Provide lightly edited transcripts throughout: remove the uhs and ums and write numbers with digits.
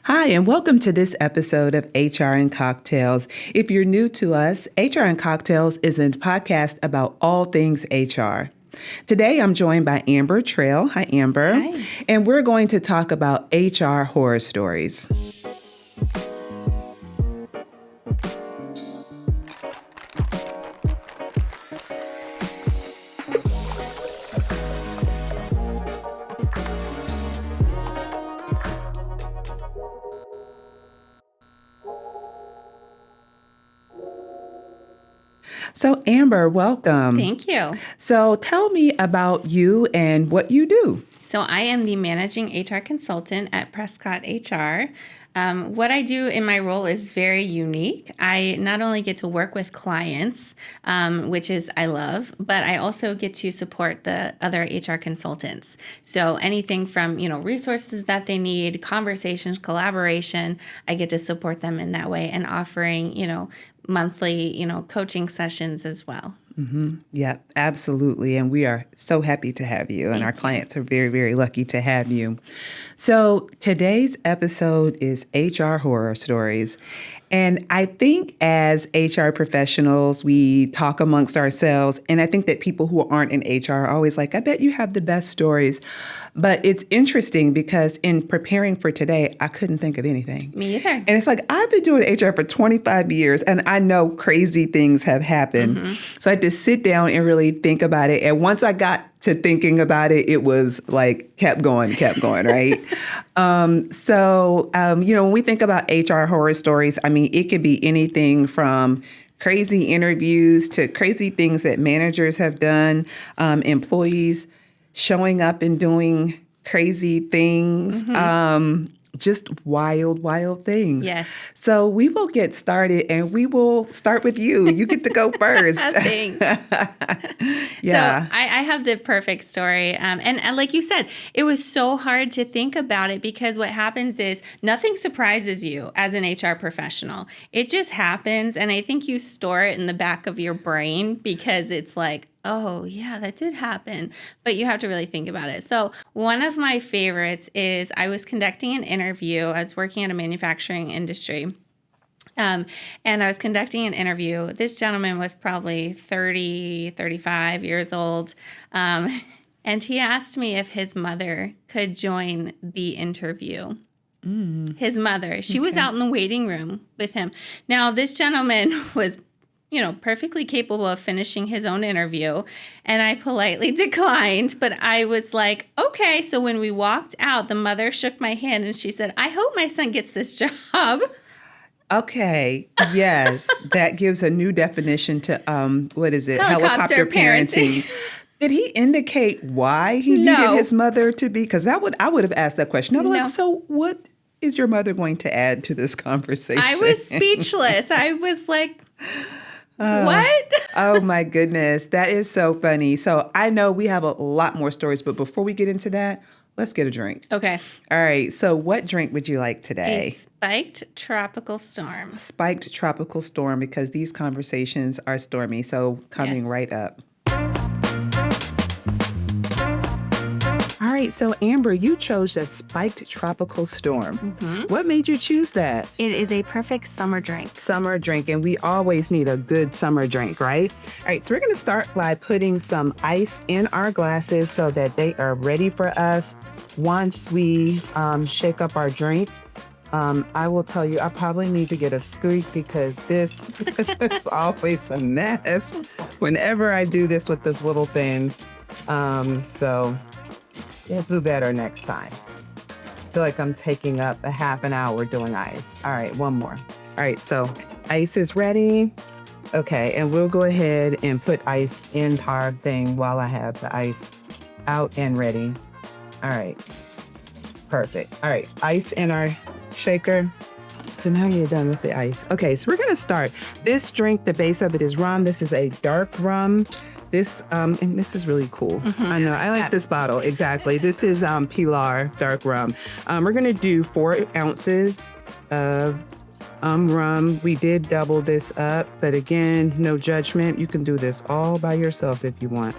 Hi, and welcome to this episode of HR and Cocktails. If you're new to us, HR and Cocktails is a podcast about all things HR. Today, I'm joined by Amber Trail. Hi, Amber. Hi. And we're going to talk about HR horror stories. So, Amber, welcome. Thank you. So, tell me about you and what you do. So I am the managing HR consultant at Prescott HR. What I do in my role is very unique. I not only get to work with clients, which is I love, but I also get to support the other HR consultants. So anything from, resources that they need, conversations, collaboration, I get to support them in that way and offering, monthly, coaching sessions as well. Mm-hmm. Yeah, absolutely. And we are so happy to have you. And our clients are very, very lucky to have you. So today's episode is HR horror stories. And I think as HR professionals, we talk amongst ourselves. And I think that people who aren't in HR are always like, I bet you have the best stories. But it's interesting because in preparing for today, I couldn't think of anything. Me either. And it's like, I've been doing HR for 25 years and I know crazy things have happened. Mm-hmm. So I had to sit down and really think about it. And once I got to thinking about it, it was like kept going, right? When we think about HR horror stories, I mean, it could be anything from crazy interviews to crazy things that managers have done, employees showing up and doing crazy things. Mm-hmm. Just wild things. Yes. So we will get started and we will start with you. You get to go first. Thanks. Yeah. So I have the perfect story. And like you said, it was so hard to think about it because what happens is nothing surprises you as an HR professional. It just happens. And I think you store it in the back of your brain because it's like, oh, yeah, that did happen. But you have to really think about it. So one of my favorites is I was conducting an interview. I was working at a manufacturing industry. And I was conducting an interview. This gentleman was probably 30, 35 years old. And he asked me if his mother could join the interview. His mother. She was out in the waiting room with him. Now, this gentleman was perfectly capable of finishing his own interview. And I politely declined, but I was like, okay. So when we walked out, the mother shook my hand and she said, I hope my son gets this job. Okay. Yes. That gives a new definition to, Helicopter parenting. Did he indicate why he needed his mother to be? Because I would have asked that question. I was like, so what is your mother going to add to this conversation? I was speechless. I was like, what? Oh, my goodness. That is so funny. So I know we have a lot more stories, but before we get into that, let's get a drink. Okay. All right. So what drink would you like today? A spiked tropical storm. Spiked tropical storm, because these conversations are stormy. So coming right up. All right, so Amber, you chose a spiked tropical storm. Mm-hmm. What made you choose that? It is a perfect summer drink. Summer drink, and we always need a good summer drink, right? All right, so we're going to start by putting some ice in our glasses so that they are ready for us. Once we shake up our drink, I will tell you, I probably need to get a squeak because this is always a mess whenever I do this with this little thing. So we'll do better next time. I feel like I'm taking up a half an hour doing ice. All right, one more. All right, so ice is ready. Okay, and we'll go ahead and put ice in our thing while I have the ice out and ready. All right, perfect. All right, ice in our shaker. So now you're done with the ice. Okay, so we're gonna start. This drink, the base of it is rum. This is a dark rum. This, and this is really cool. Mm-hmm. I know, I like this bottle, exactly. This is Pilar dark rum. We're gonna do 4 ounces of rum. We did double this up, but again, no judgment. You can do this all by yourself if you want.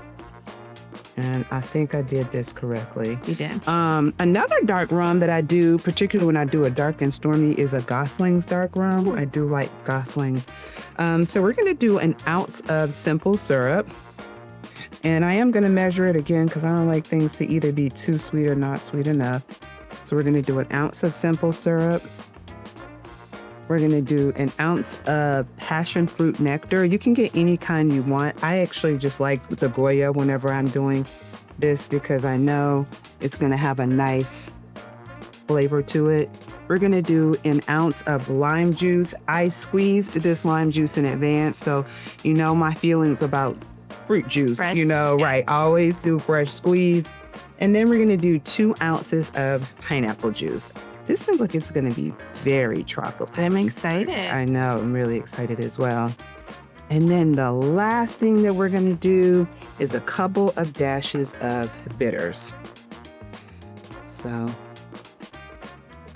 And I think I did this correctly. You did. Another dark rum that I do, particularly when I do a dark and stormy, is a Gosling's dark rum. I do like Gosling's. So we're going to do an ounce of simple syrup. And I am going to measure it again because I don't like things to either be too sweet or not sweet enough. So we're going to do an ounce of simple syrup. We're going to do an ounce of passion fruit nectar. You can get any kind you want. I actually just like the Goya whenever I'm doing this because I know it's going to have a nice flavor to it. We're going to do an ounce of lime juice. I squeezed this lime juice in advance, so you know my feelings about fruit juice. Fresh. Right. I always do fresh squeeze. And then we're going to do 2 ounces of pineapple juice. This seems like it's going to be very tropical. I'm excited. I know. I'm really excited as well. And then the last thing that we're going to do is a couple of dashes of bitters. So,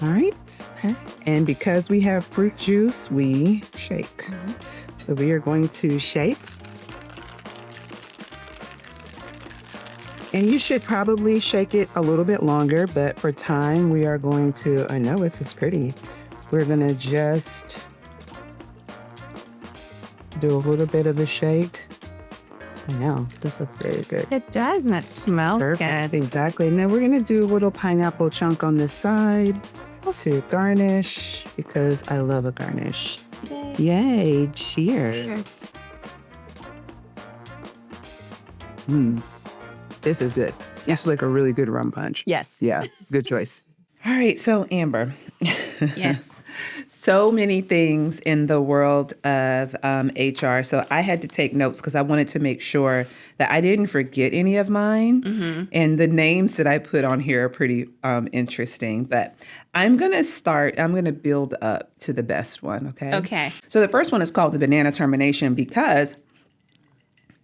all right. Okay. And because we have fruit juice, we shake. Mm-hmm. So we are going to shake. And you should probably shake it a little bit longer, but for time, we are going to, I know this is pretty. We're going to just do a little bit of a shake. I know, this looks very good. It does, and it smells Perfect, good. exactly. And then we're going to do a little pineapple chunk on this side to garnish because I love a garnish. Yay. Yay, cheers. Cheers. This is good. This is like a really good rum punch. Yes. Yeah, good choice. All right, so Amber. Yes. So many things in the world of HR. So I had to take notes because I wanted to make sure that I didn't forget any of mine. Mm-hmm. And the names that I put on here are pretty interesting. But I'm going to build up to the best one, okay? Okay. So the first one is called the banana termination because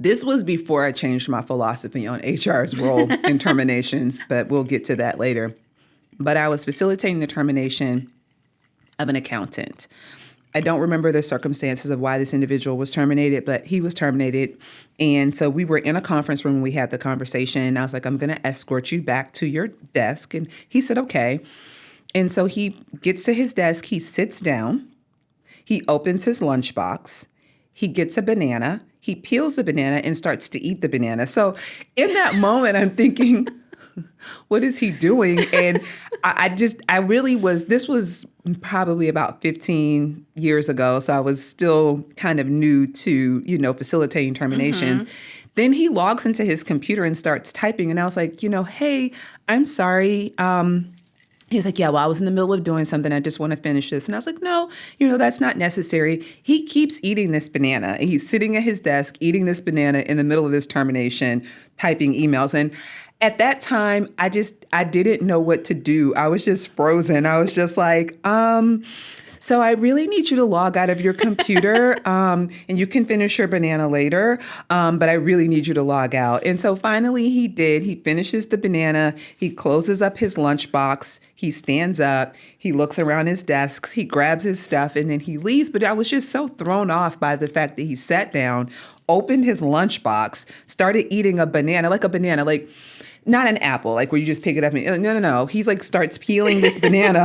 this was before I changed my philosophy on HR's role in terminations, but we'll get to that later. But I was facilitating the termination of an accountant. I don't remember the circumstances of why this individual was terminated, but he was terminated. And so we were in a conference room when we had the conversation. I was like, I'm going to escort you back to your desk. And he said, okay. And so he gets to his desk. He sits down. He opens his lunchbox. He gets a banana. He peels the banana and starts to eat the banana. So in that moment, I'm thinking, what is he doing? And this was probably about 15 years ago. So I was still kind of new to, facilitating terminations. Mm-hmm. Then he logs into his computer and starts typing. And I was like, hey, I'm sorry. He's like, yeah, well, I was in the middle of doing something. I just want to finish this. And I was like, no, that's not necessary. He keeps eating this banana. He's sitting at his desk, eating this banana in the middle of this termination, typing emails. And at that time, I didn't know what to do. I was just frozen. I was just like, so I really need you to log out of your computer and you can finish your banana later, but I really need you to log out. And so finally he did. He finishes the banana. He closes up his lunchbox. He stands up. He looks around his desk. He grabs his stuff and then he leaves. But I was just so thrown off by the fact that he sat down, opened his lunchbox, started eating a banana, like not an apple, like where you just pick it up and no. He's like starts peeling this banana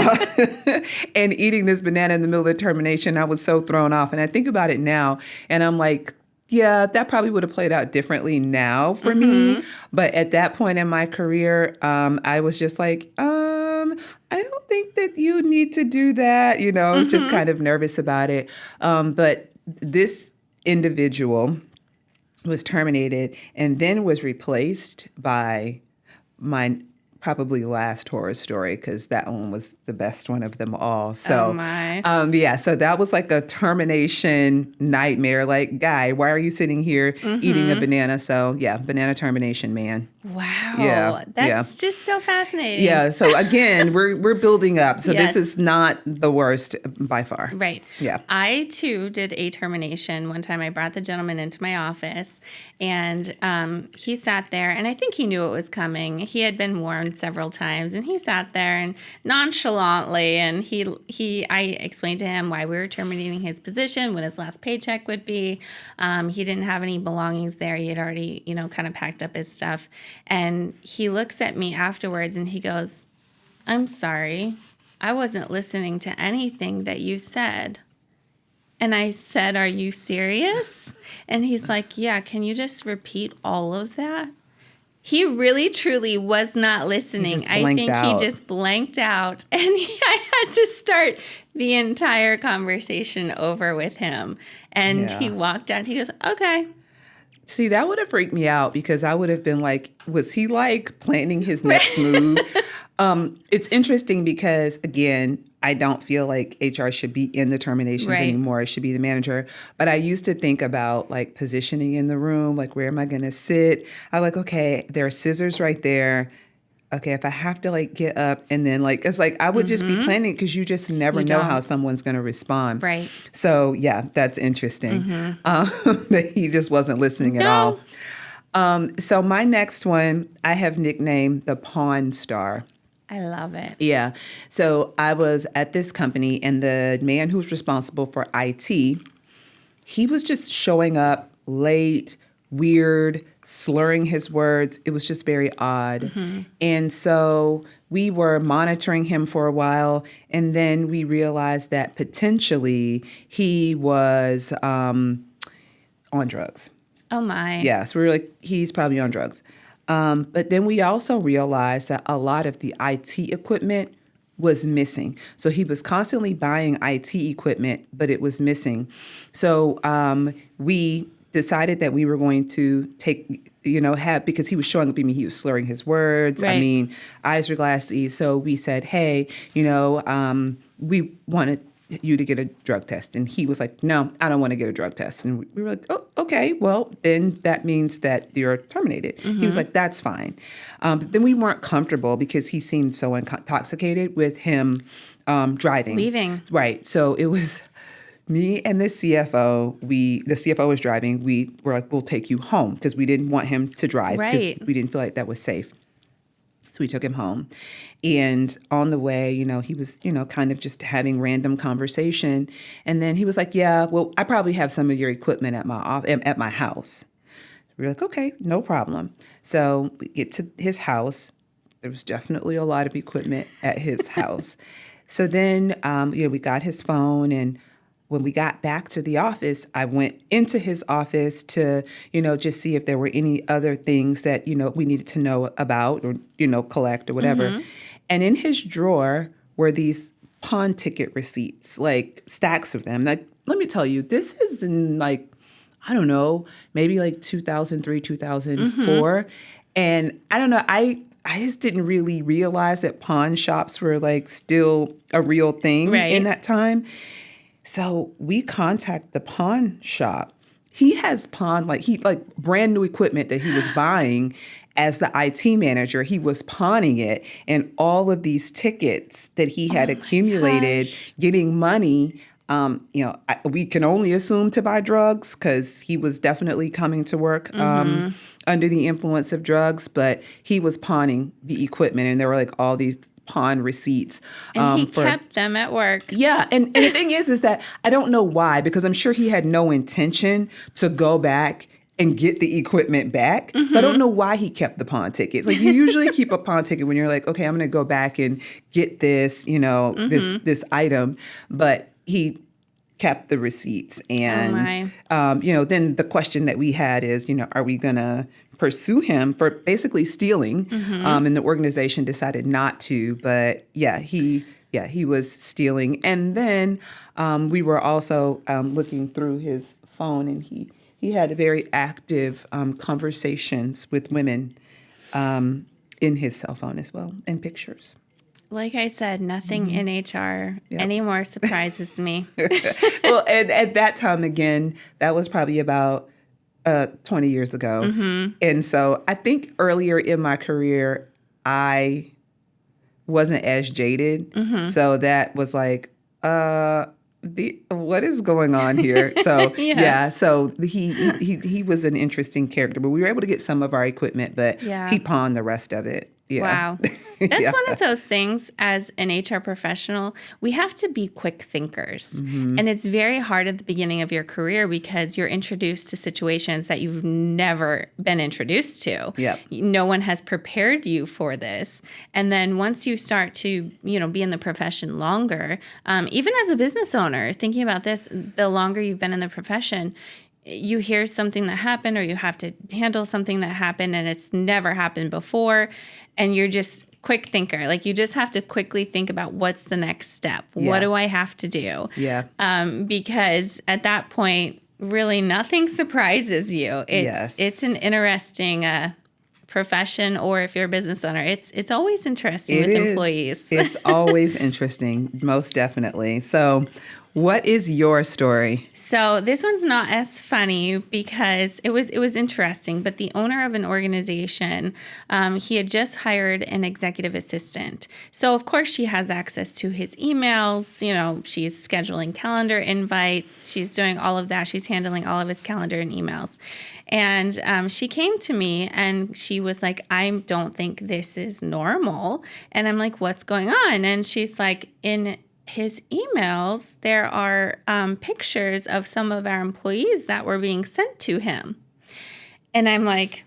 and eating this banana in the middle of the termination. I was so thrown off. And I think about it now and I'm like, yeah, that probably would have played out differently now for me. But at that point in my career, I was just like, I don't think that you need to do that. I was just kind of nervous about it. But this individual was terminated and then was replaced by my probably last horror story because that one was the best one of them all. So, oh my. So that was like a termination nightmare. Like, guy, why are you sitting here eating a banana? So yeah, banana termination, man. Wow. Yeah. That's just so fascinating. Yeah. So again, we're building up. So Yes. This is not the worst by far. Right. Yeah. I too did a termination. One time I brought the gentleman into my office and he sat there and I think he knew it was coming. He had been warned several times and he sat there and nonchalantly and I explained to him why we were terminating his position, when his last paycheck would be. He didn't have any belongings there. He had already, kind of packed up his stuff. And he looks at me afterwards and he goes, "I'm sorry. I wasn't listening to anything that you said." And I said, "Are you serious?" And he's like, "Yeah, can you just repeat all of that?" He really, truly was not listening. I think he just blanked out. And I had to start the entire conversation over with him. And he walked out. He goes, "Okay." See, that would have freaked me out because I would have been like, was he like planning his next move? It's interesting because, again, I don't feel like HR should be in the terminations anymore. It should be the manager. But I used to think about like positioning in the room, like where am I going to sit? I'm like, okay, there are scissors right there. Okay, if I have to like get up and then like, it's like I would just be planning because you just never know how someone's going to respond. Right. So yeah, that's interesting that he just wasn't listening at all. So my next one, I have nicknamed the Pawn Star. I love it. Yeah. So I was at this company and the man who was responsible for IT, he was just showing up late, weird, slurring his words. It was just very odd. And so we were monitoring him for a while. And then we realized that potentially he was on drugs. Oh, my. Yeah. So we were like, he's probably on drugs. But then we also realized that a lot of the IT equipment was missing. So he was constantly buying IT equipment, but it was missing. So we decided that we were going to take, because he was showing up, he was slurring his words. Right. I mean, eyes were glassy. So we said, hey, we wanted you to get a drug test. And he was like, no, I don't want to get a drug test. And we were like, oh, okay, well, then that means that you're terminated. He was like, that's fine. But then we weren't comfortable because he seemed so intoxicated with him driving. Leaving. Right. So it was me and the CFO. The CFO was driving. We were like, we'll take you home because we didn't want him to drive because we didn't feel like that was safe. So we took him home. And on the way, he was, kind of just having random conversation. And then he was like, yeah, well, I probably have some of your equipment at my house. We were like, okay, no problem. So we get to his house. There was definitely a lot of equipment at his house. So then, we got his phone, and when we got back to the office, I went into his office to, just see if there were any other things that, we needed to know about or, collect or whatever. And in his drawer were these pawn ticket receipts, like stacks of them. Like, let me tell you, this is in like, I don't know, maybe like 2003, 2004. And I don't know, I just didn't really realize that pawn shops were like still a real thing in that time. So we contact the pawn shop. He has pawned brand new equipment that he was buying as the IT manager. He was pawning it, and all of these tickets that he had accumulated, getting money. We can only assume to buy drugs because he was definitely coming to work under the influence of drugs. But he was pawning the equipment, and there were like all these pawn receipts. And he kept them at work. Yeah. And the thing is that I don't know why, because I'm sure he had no intention to go back and get the equipment back. So I don't know why he kept the pawn tickets. Like, you usually keep a pawn ticket when you're like, okay, I'm going to go back and get this, this item. But he kept the receipts. And, then the question that we had is, are we going to pursue him for basically stealing? And the organization decided not to. But he was stealing. And then we were also looking through his phone, and he had very active conversations with women in his cell phone as well, and pictures. Like I said, nothing in HR anymore surprises me. Well, and at that time, again, that was probably about 20 years ago. And so I think earlier in my career, I wasn't as jaded. So that was like, what is going on here? So so he was an interesting character, but we were able to get some of our equipment, but he pawned the rest of it. Yeah. Wow. That's Yeah. one of those things as an HR professional, we have to be quick thinkers. Mm-hmm. And it's very hard at the beginning of your career because you're introduced to situations that you've never been introduced to. Yep. No one has prepared you for this. And then once you start to, be in the profession longer, even as a business owner, thinking about this, the longer you've been in the profession, you hear something that happened or you have to handle something that happened and it's never happened before, and you're just quick thinker. Like, you just have to quickly think about what's the next step. Yeah. What do I have to do? Yeah. Because at that point, really nothing surprises you. It's an interesting profession, or if you're a business owner, it's always interesting with employees. It's always interesting, most definitely. So what is your story? So this one's not as funny because it was interesting, but the owner of an organization, he had just hired an executive assistant. So of course she has access to his emails. She's scheduling calendar invites. She's doing all of that. She's handling all of his calendar and emails. And she came to me and she was like, I don't think this is normal. And I'm like, what's going on? And she's like, in his emails, there are pictures of some of our employees that were being sent to him. And I'm like,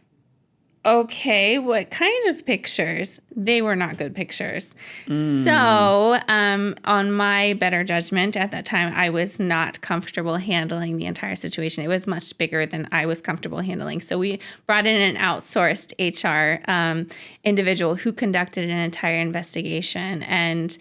okay, what kind of pictures? They were not good pictures. So on my better judgment at that time, I was not comfortable handling the entire situation. It was much bigger than I was comfortable handling. So we brought in an outsourced HR individual who conducted an entire investigation. And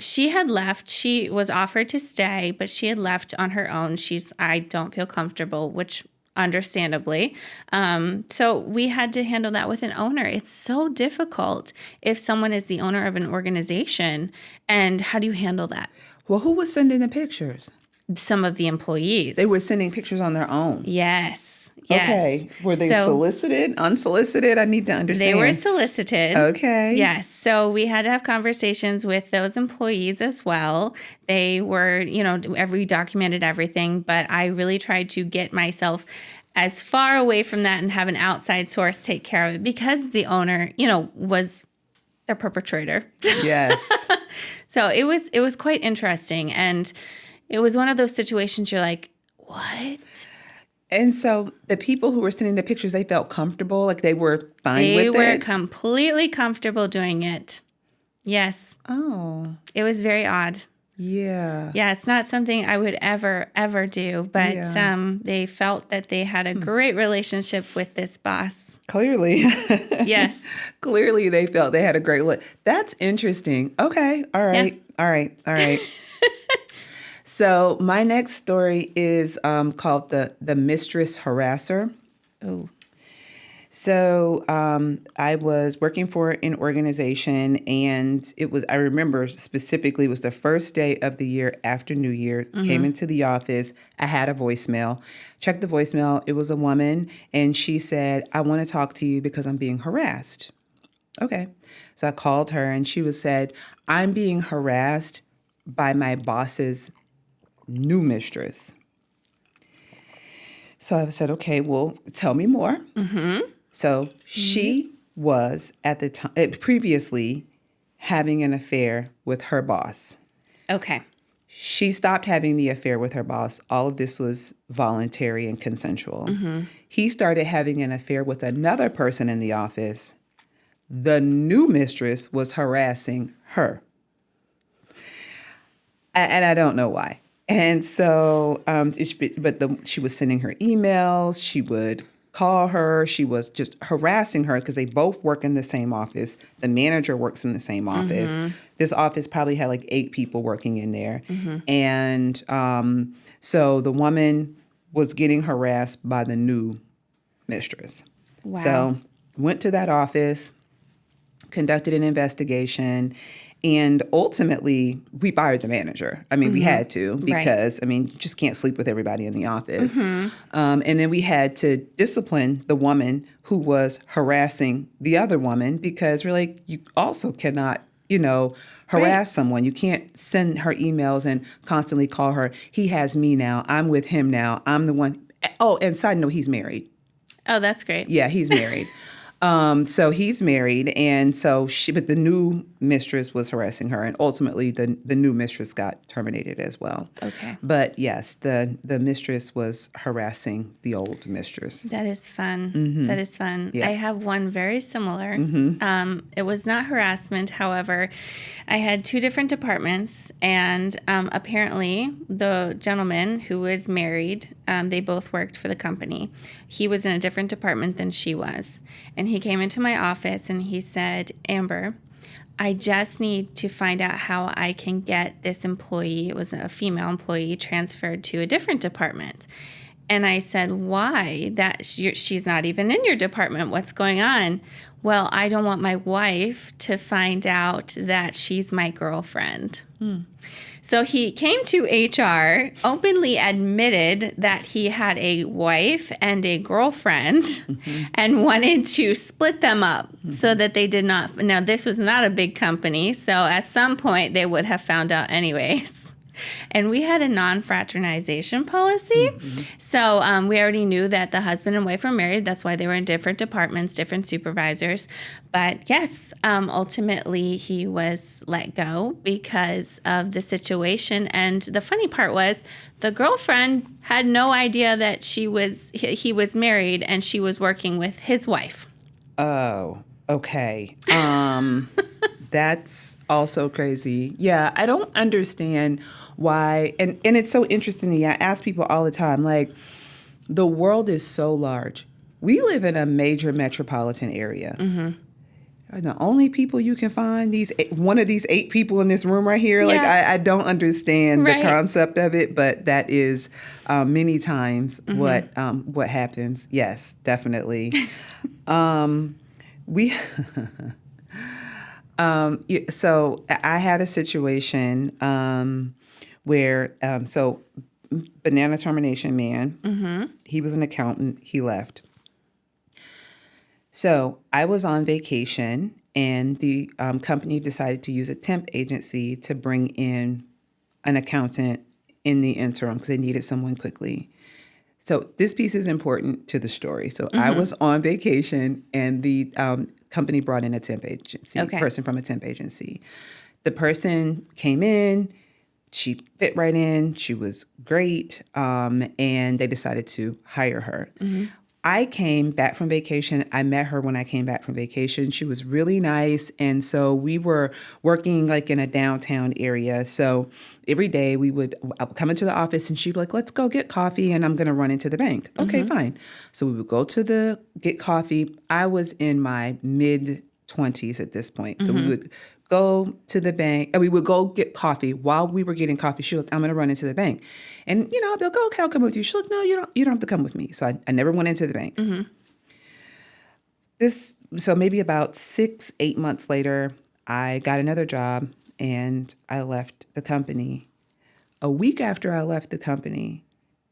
she had left. She was offered to stay, but she had left on her own. I don't feel comfortable, which understandably. So we had to handle that with an owner. It's so difficult if someone is the owner of an organization. And how do you handle that? Well, who was sending the pictures? Some of the employees. They were sending pictures on their own. Yes. Okay. Were they solicited, unsolicited? I need to understand. They were solicited. Okay. Yes. So we had to have conversations with those employees as well. They were, we documented everything, but I really tried to get myself as far away from that and have an outside source take care of it because the owner, was the perpetrator. Yes. So it was quite interesting. And it was one of those situations you're like, what? And so the people who were sending the pictures, they felt comfortable, like they were fine with it? They were completely comfortable doing it. Yes. Oh. It was very odd. Yeah. Yeah, it's not something I would ever do, but they felt that they had a great relationship with this boss. Clearly. Yes. Clearly they felt they had a great look. That's interesting. Okay. All right. Yeah. All right. So my next story is called the Mistress Harasser. Oh. So I was working for an organization, and I remember specifically, it was the first day of the year after New Year. Came into the office. I had a voicemail. Checked the voicemail. It was a woman, and she said, I want to talk to you because I'm being harassed. Okay. So I called her, and she said, I'm being harassed by my boss's new mistress. So I said, okay, well, tell me more. Mm-hmm. So she was at the time previously having an affair with her boss. Okay. She stopped having the affair with her boss. All of this was voluntary and consensual. Mm-hmm. He started having an affair with another person in the office. The new mistress was harassing her. And I don't know why. And so, she was sending her emails. She would call her. She was just harassing her because they both work in the same office. The manager works in the same office. Mm-hmm. This office probably had like 8 people working in there. Mm-hmm. And so the woman was getting harassed by the new mistress. Wow. So went to that office, conducted an investigation, and ultimately, we fired the manager. I mean, we had to because, you just can't sleep with everybody in the office. Mm-hmm. And then we had to discipline the woman who was harassing the other woman because we're like, you also cannot, harass someone. You can't send her emails and constantly call her. He has me now. I'm with him now. I'm the one. Oh, and side note, he's married. Oh, that's great. Yeah, he's married. So he's married, and but the new mistress was harassing her, and ultimately the new mistress got terminated as well. Okay. But yes, the mistress was harassing the old mistress. That is fun. That is fun. Yeah. I have one very similar. It was not harassment. However, I had two different departments, and apparently the gentleman who was married, they both worked for the company. He was in a different department than she was. And he came into my office and he said, Amber, I just need to find out how I can get this employee, it was a female employee, transferred to a different department. And I said, why? She's not even in your department. What's going on? Well, I don't want my wife to find out that she's my girlfriend. So he came to HR, openly admitted that he had a wife and a girlfriend and wanted to split them up so that they did not. Now, this was not a big company, so at some point they would have found out anyways. And we had a non-fraternization policy. So we already knew that the husband and wife were married. That's why they were in different departments, different supervisors. But yes, ultimately he was let go because of the situation. And the funny part was the girlfriend had no idea that he was married and she was working with his wife. Oh, okay. That's also crazy. Yeah, I don't understand why. And it's so interesting to me. I ask people all the time, like, the world is so large. We live in a major metropolitan area. And the only people you can find, one of these 8 people in this room right here, like, I don't understand the concept of it, but that is many times what happens. Yes, definitely. So I had a situation where, banana termination man, he was an accountant, he left. So I was on vacation, and the company decided to use a temp agency to bring in an accountant in the interim because they needed someone quickly. So this piece is important to the story. So I was on vacation, and the company brought in a temp agency, person from a temp agency. The person came in, she fit right in, she was great, and they decided to hire her. I came back from vacation. I met her when I came back from vacation. She was really nice. And so we were working like in a downtown area. So every day I would come into the office and she'd be like, let's go get coffee and I'm going to run into the bank. Okay, fine. So we would go to get coffee. I was in my mid-20s at this point. So we would go to the bank, and we would go get coffee. While we were getting coffee, she was like, I'm going to run into the bank. And, I'll be like, okay, I'll come with you. She's like, no, you don't have to come with me. So I never went into the bank. So maybe about 6-8 months later, I got another job and I left the company. A week after I left the company,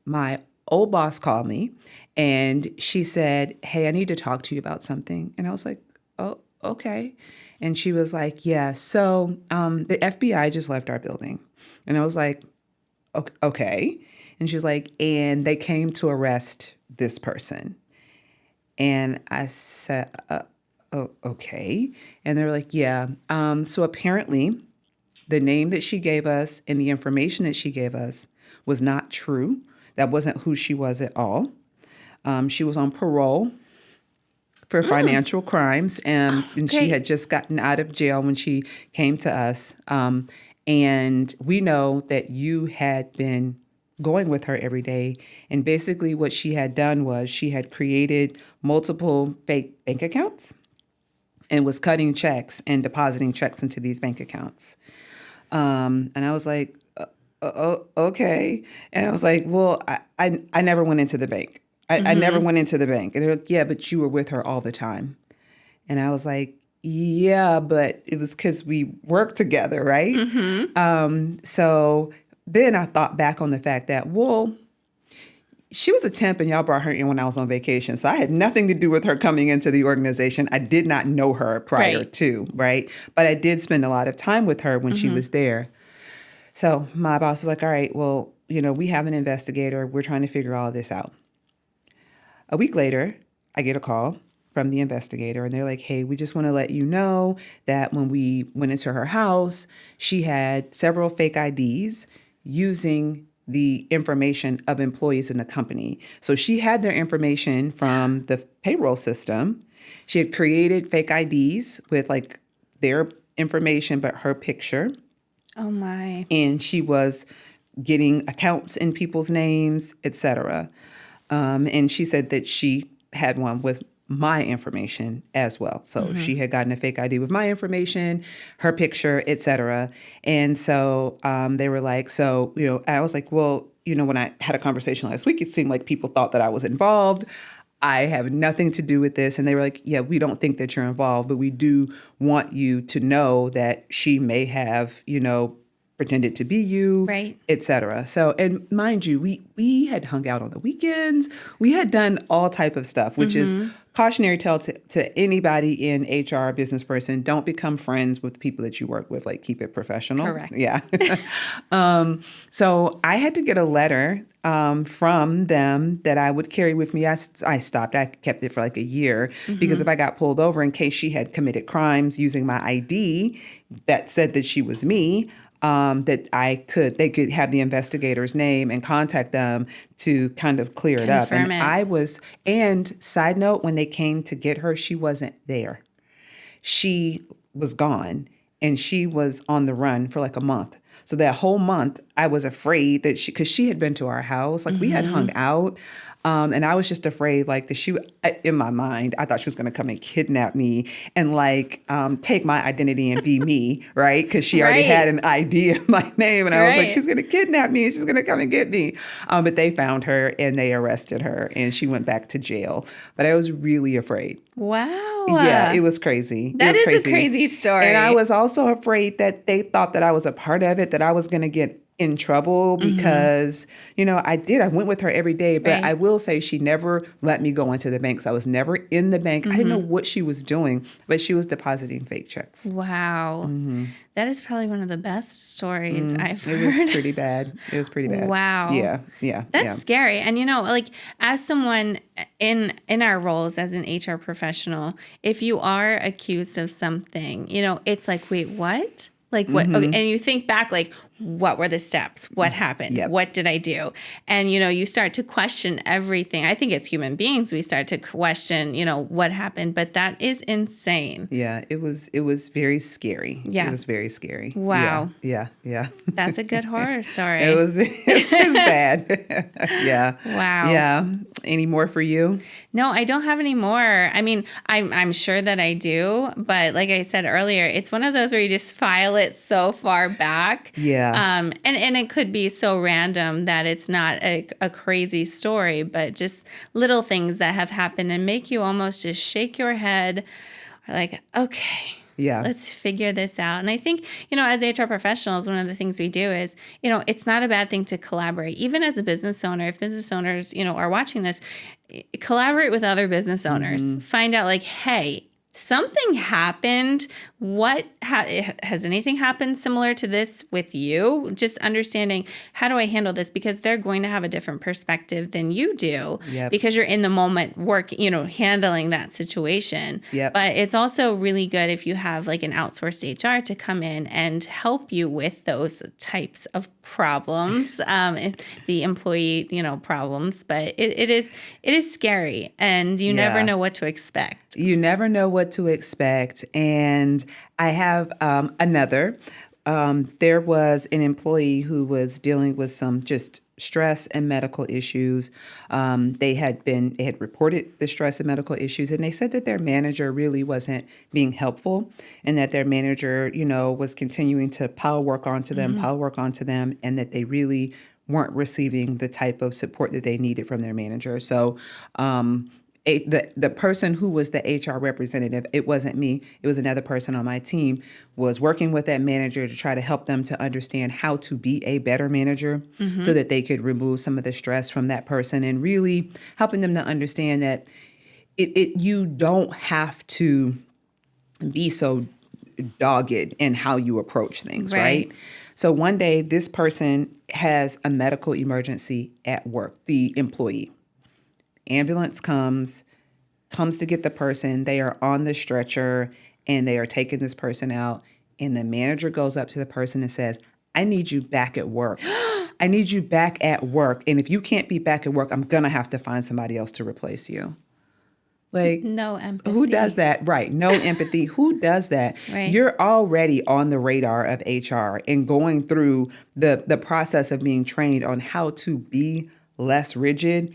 my old boss called me and she said, hey, I need to talk to you about something. And I was like, oh, okay. And she was like, yeah, so the FBI just left our building. And I was like, okay. And she was like, and they came to arrest this person. And I said, okay. And they were like, yeah. So apparently the name that she gave us and the information that she gave us was not true. That wasn't who she was at all. She was on parole for financial crimes, and she had just gotten out of jail when she came to us. And we know that you had been going with her every day. And basically what she had done was she had created multiple fake bank accounts and was cutting checks and depositing checks into these bank accounts. And I was like, okay. And I was like, well, I never went into the bank. I never went into the bank. And they're like, yeah, but you were with her all the time. And I was like, yeah, but it was because we worked together, right? So then I thought back on the fact that, well, she was a temp and y'all brought her in when I was on vacation. So I had nothing to do with her coming into the organization. I did not know her prior to, right? But I did spend a lot of time with her when she was there. So my boss was like, all right, well, we have an investigator. We're trying to figure all this out. A week later, I get a call from the investigator, and they're like, hey, we just want to let you know that when we went into her house, she had several fake IDs using the information of employees in the company. So she had their information from the payroll system. She had created fake IDs with like their information, but her picture. Oh my. And she was getting accounts in people's names, etc. And she said that she had one with my information as well. So she had gotten a fake ID with my information, her picture, etc. And so they were like, so, I was like, well, when I had a conversation last week, it seemed like people thought that I was involved. I have nothing to do with this. And they were like, yeah, we don't think that you're involved, but we do want you to know that she may have, pretended to be you, Right. et cetera. So, and mind you, we had hung out on the weekends. We had done all type of stuff, which is cautionary tale to anybody in HR, business person. Don't become friends with people that you work with. Like, keep it professional. Correct. Yeah. So I had to get a letter from them that I would carry with me. I stopped. I kept it for like a year because if I got pulled over in case she had committed crimes using my ID that said that she was me, that they could have the investigator's name and contact them to kind of clear it up. Confirm And it. and side note, when they came to get her, she wasn't there. She was gone and she was on the run for like a month. So that whole month, I was afraid that because she had been to our house, like we had hung out. And I was just afraid, like, that in my mind, I thought she was going to come and kidnap me and, like, take my identity and be me, right? Because she already had an ID of my name. And I was like, she's going to kidnap me and she's going to come and get me. But they found her and they arrested her and she went back to jail. But I was really afraid. Wow. Yeah, it was crazy. That is a crazy story. And I was also afraid that they thought that I was a part of it, that I was going to get in trouble because, I went with her every day, but I will say she never let me go into the bank. So I was never in the bank. I didn't know what she was doing, but she was depositing fake checks. Wow. That is probably one of the best stories I've heard. It was pretty bad. Wow. Yeah. That's scary. And like as someone in our roles as an HR professional, if you are accused of something, it's like, wait, what? Like what? Okay, and you think back, like, what were the steps? What happened? Yep. What did I do? And, you start to question everything. I think as human beings, we start to question, what happened. But that is insane. Yeah, it was very scary. Yeah. It was very scary. Wow. Yeah. That's a good horror story. It was bad. Yeah. Wow. Yeah. Any more for you? No, I don't have any more. I mean, I'm sure that I do, but like I said earlier, it's one of those where you just file it so far back. Yeah. And it could be so random that it's not a crazy story, but just little things that have happened and make you almost just shake your head, like, okay. Yeah. Let's figure this out. And I think, as HR professionals, one of the things we do is, it's not a bad thing to collaborate. Even as a business owner, if business owners, are watching this, collaborate with other business owners. Find out like, hey, something happened. Has anything happened similar to this with you? Just understanding, how do I handle this? Because they're going to have a different perspective than you do. Yep. Because you're in the moment handling that situation. Yep. But it's also really good if you have like an outsourced HR to come in and help you with those types of problems, the employee, problems. But it is scary, and you never know what to expect. You never know what to expect. And I have another. There was an employee who was dealing with some just stress and medical issues. They had reported the stress and medical issues, and they said that their manager really wasn't being helpful, and that their manager, was continuing to pile work onto them, and that they really weren't receiving the type of support that they needed from their manager. So the person who was the HR representative, it wasn't me, it was another person on my team, was working with that manager to try to help them to understand how to be a better manager so that they could remove some of the stress from that person, and really helping them to understand that you don't have to be so dogged in how you approach things, right? So one day, this person has a medical emergency at work, the employee. Ambulance comes, comes to get the person. They are on the stretcher and they are taking this person out. And the manager goes up to the person and says, I need you back at work. I need you back at work. And if you can't be back at work, I'm going to have to find somebody else to replace you. Like, no empathy. Who does that? Right. No empathy. Who does that? Right. You're already on the radar of HR and going through the process of being trained on how to be less rigid.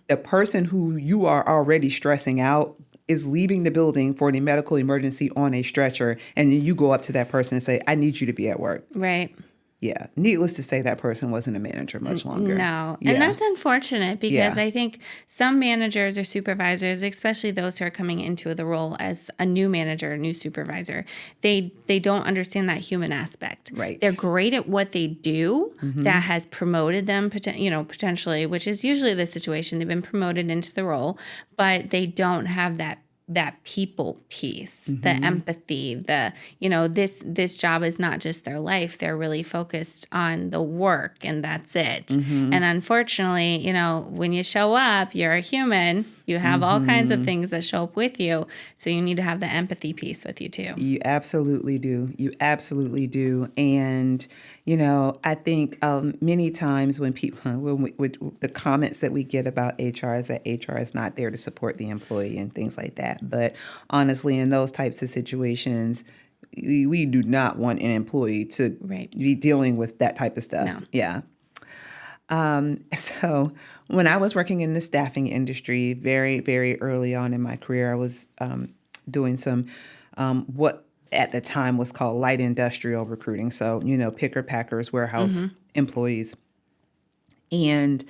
The person who you are already stressing out is leaving the building for a medical emergency on a stretcher. And then you go up to that person and say, I need you to be at work. Right. Yeah. Needless to say, that person wasn't a manager much longer. No. Yeah. And that's unfortunate because Yeah. I think some managers or supervisors, especially those who are coming into the role as a new manager, a new supervisor, they don't understand that human aspect. Right. They're great at what they do that has promoted them, potentially, which is usually the situation. They've been promoted into the role, but they don't have that people piece, the empathy, this job is not just their life. They're really focused on the work and that's it. And unfortunately, when you show up, you're a human. You have all kinds of things that show up with you. So you need to have the empathy piece with you too. You absolutely do. You absolutely do. And, I think many times when the comments that we get about HR is that HR is not there to support the employee and things like that. But honestly, in those types of situations, we do not want an employee to be dealing with that type of stuff. No. Yeah. So when I was working in the staffing industry very, very early on in my career, I was doing some what at the time was called light industrial recruiting. So, picker, packers, warehouse employees. And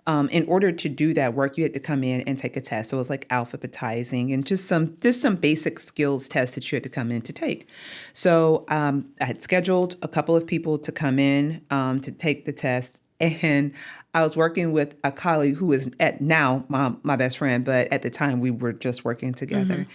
in order to do that work, you had to come in and take a test. So it was like alphabetizing and just some basic skills tests that you had to come in to take. So I had scheduled a couple of people to come in to take the test. And I was working with a colleague who is now my best friend, but at the time we were just working together.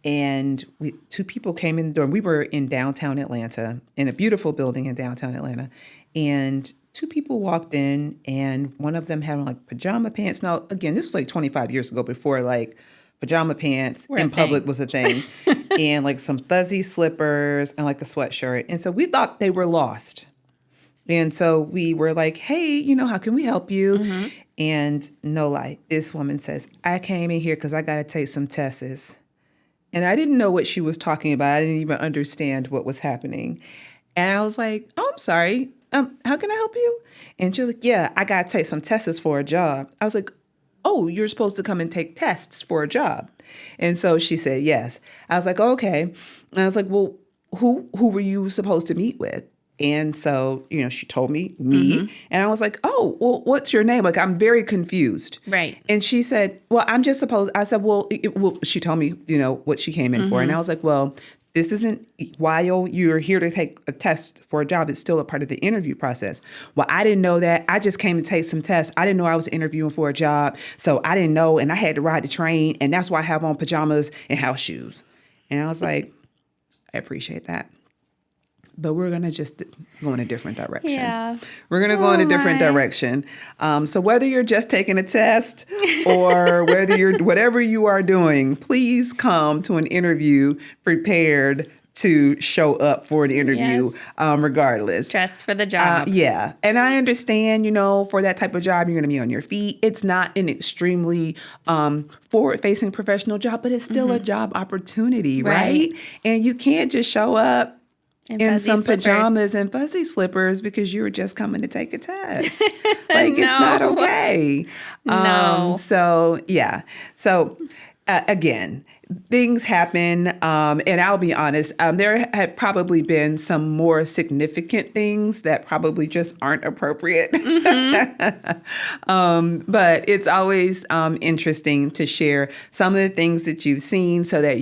And two people came in the door. We were in downtown Atlanta, in a beautiful building in downtown Atlanta. And two people walked in, and one of them had on like pajama pants. Now, again, this was like 25 years ago, before like pajama pants in public was a thing. And like some fuzzy slippers and like a sweatshirt. And so we thought they were lost. And so we were like, hey, how can we help you? And no lie, this woman says, I came in here because I got to take some tests. And I didn't know what she was talking about. I didn't even understand what was happening. And I was like, oh, I'm sorry. How can I help you? And she was like, yeah, I got to take some tests for a job. I was like, oh, you're supposed to come and take tests for a job. And so she said, yes. I was like, okay. And I was like, well, who were you supposed to meet with? And so, she told me. And I was like, oh, well, what's your name? Like, I'm very confused. Right. And she said, well, I'm just supposed, I said, well, she told me, what she came in for. And I was like, well, this isn't, while you're here to take a test for a job, it's still a part of the interview process. Well, I didn't know that. I just came to take some tests. I didn't know I was interviewing for a job. So I didn't know. And I had to ride the train. And that's why I have on pajamas and house shoes. And I was like, I appreciate that. But we're going to just go in a different direction. Yeah. We're going to go in a different direction. So whether you're just taking a test or whether you're whatever you are doing, please come to an interview prepared to show up for the interview, regardless. Dress for the job. Yeah. And I understand, for that type of job, you're going to be on your feet. It's not an extremely forward-facing professional job, but it's still a job opportunity, right? And you can't just show up in some pajamas and fuzzy slippers because you were just coming to take a test. Like, it's not okay. No. So, yeah. So, again, things happen. And I'll be honest, there have probably been some more significant things that probably just aren't appropriate. But it's always interesting to share some of the things that you've seen so that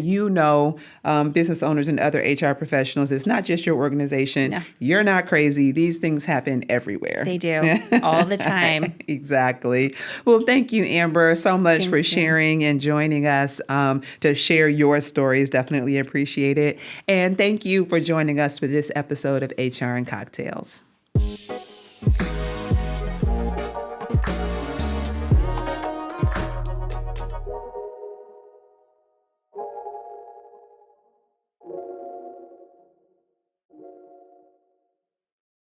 business owners and other HR professionals, it's not just your organization. No. You're not crazy. These things happen everywhere. They do all the time. Exactly. Well, thank you, Amber, so much for sharing and joining us to share your stories. Definitely appreciate it. And thank you for joining us for this episode of HR and Cocktails.